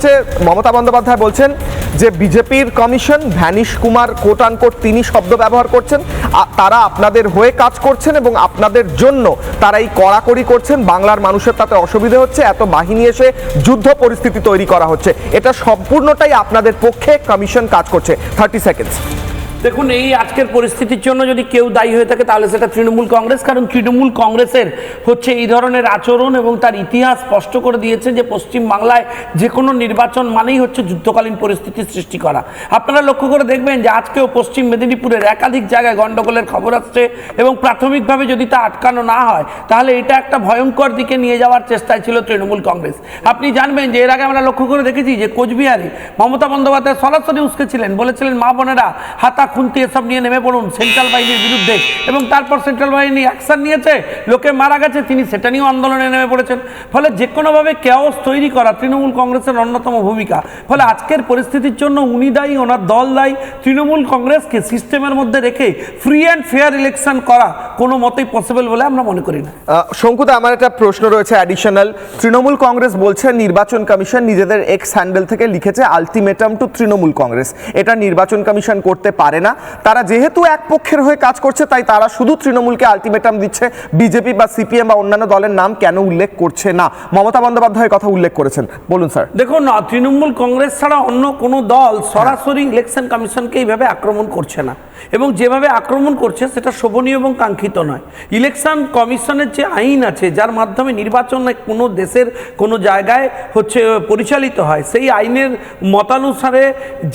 হচ্ছে মমতা বন্দ্যোপাধ্যায় বলছেন যে বিজেপির commission vanish Kumar coat unquote তিনি শব্দ ব্যবহার করছেন, তারা আপনাদের হয়ে কাজ করছেন এবং আপনাদের জন্য তারা এই কড়াকড়ি করছেন, বাংলার মানুষের তাতে অসুবিধে হচ্ছে, এত বাহিনী এসে যুদ্ধ পরিস্থিতি তৈরি করা হচ্ছে, এটা সম্পূর্ণটাই আপনাদের পক্ষে কমিশন কাজ করছে। 30 সেকেন্ডস। দেখুন, এই আজকের পরিস্থিতির জন্য যদি কেউ দায়ী হয়ে থাকে তাহলে সেটা তৃণমূল কংগ্রেস, কারণ তৃণমূল কংগ্রেসের হচ্ছে এই ধরনের আচরণ এবং তার ইতিহাস স্পষ্ট করে দিয়েছে যে পশ্চিম বাংলায় যে কোনো নির্বাচন মানেই হচ্ছে যুদ্ধকালীন পরিস্থিতি সৃষ্টি করা। আপনারা লক্ষ্য করে দেখবেন যে আজকেও পশ্চিম মেদিনীপুরের একাধিক জায়গায় গণ্ডগোলের খবর আসছে এবং প্রাথমিকভাবে যদি তা আটকানো না হয় তাহলে এটা একটা ভয়ঙ্কর দিকে নিয়ে যাওয়ার চেষ্টায় ছিল তৃণমূল কংগ্রেস। আপনি জানবেন যে এর আগে আমরা লক্ষ্য করে দেখেছি যে কোচবিহারে মমতা বন্দ্যোপাধ্যায় সরাসরি উস্কেছিলেন, বলেছিলেন মা বোনেরা হাতা খুন্তি এসব নিয়ে নেমে পড়ুন সেন্ট্রাল বাহিনীর বিরুদ্ধে, এবং তারপর সেন্ট্রাল বাহিনী অ্যাকশন নিয়েছে, লোকে মারা গেছে, তিনি সেটা নিয়েও আন্দোলনে নেমে পড়েছেন। ফলে যে কোনোভাবে কেওস তৈরি করা তৃণমূল কংগ্রেসের অন্যতম ভূমিকা। ফলে আজকের পরিস্থিতির জন্য উনি দায়ী, ওনার দল দায়ী। তৃণমূল কংগ্রেসকে সিস্টেমের মধ্যে রেখে ফ্রি অ্যান্ড ফেয়ার ইলেকশন করা কোনো মতেই পসিবল বলে আমরা মনে করি না। শঙ্কুদা, আমার একটা প্রশ্ন রয়েছে অ্যাডিশনাল। তৃণমূল কংগ্রেস বলছে নির্বাচন কমিশন নিজেদের এক্স হ্যান্ডেল থেকে লিখেছে আলটিমেটাম টু তৃণমূল কংগ্রেস, এটা নির্বাচন কমিশন করতে পারে না, তারা যেহেতু এক পক্ষের হয়ে কাজ করছে তাই তারা শুধু তৃণমূলকে আলটিমেটাম দিচ্ছে, বিজেপি বা সিপিএম বা অন্যান্য দলের নাম কেন উল্লেখ করছে না? মমতা বন্দ্যোপাধ্যায়ের কথা উল্লেখ করেছেন, বলুন স্যার। দেখুন, তৃণমূল কংগ্রেস ছাড়া অন্য কোনো দল সরাসরি ইলেকশন কমিশনকে এইভাবে আক্রমণ করছে না, এবং যেভাবে আক্রমণ করছে সেটা শোভনীয় এবং কাঙ্ক্ষিত নয়। ইলেকশন কমিশনের যে আইন আছে যার মাধ্যমে নির্বাচন কোনো দেশের কোনো জায়গায় হচ্ছে পরিচালিত হয়, সেই আইনের মতানুসারে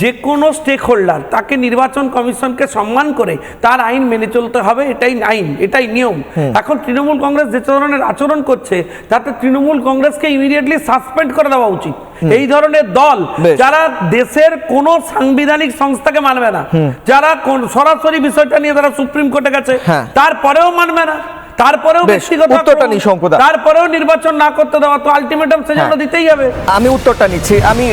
যে কোনো স্টেক হোল্ডার তাকে নির্বাচন কমিশনকে সম্মান করে তার আইন মেনে চলতে হবে, এটাই আইন, এটাই নিয়ম। এখন তৃণমূল কংগ্রেস যে ধরনের আচরণ করছে তাতে তৃণমূল কংগ্রেসকে ইমিডিয়েটলি সাসপেন্ড করে দেওয়া উচিত। এই ধরনের দল যারা দেশের কোন সাংবিধানিক সংস্থাকে মানবে না, যারা সরাসরি বিষয়টা নিয়ে তারা সুপ্রিম কোর্টে গেছে, তারপরেও মানবে না, তারপরেও ব্যক্তিগত উত্তরটা নিই শঙ্কুদা, তারপরেও নির্বাচন না করতে দেওয়া, তো আলটিমেটাম সেজন্য দিতেই হবে। আমি উত্তরটা নিচ্ছি। আমি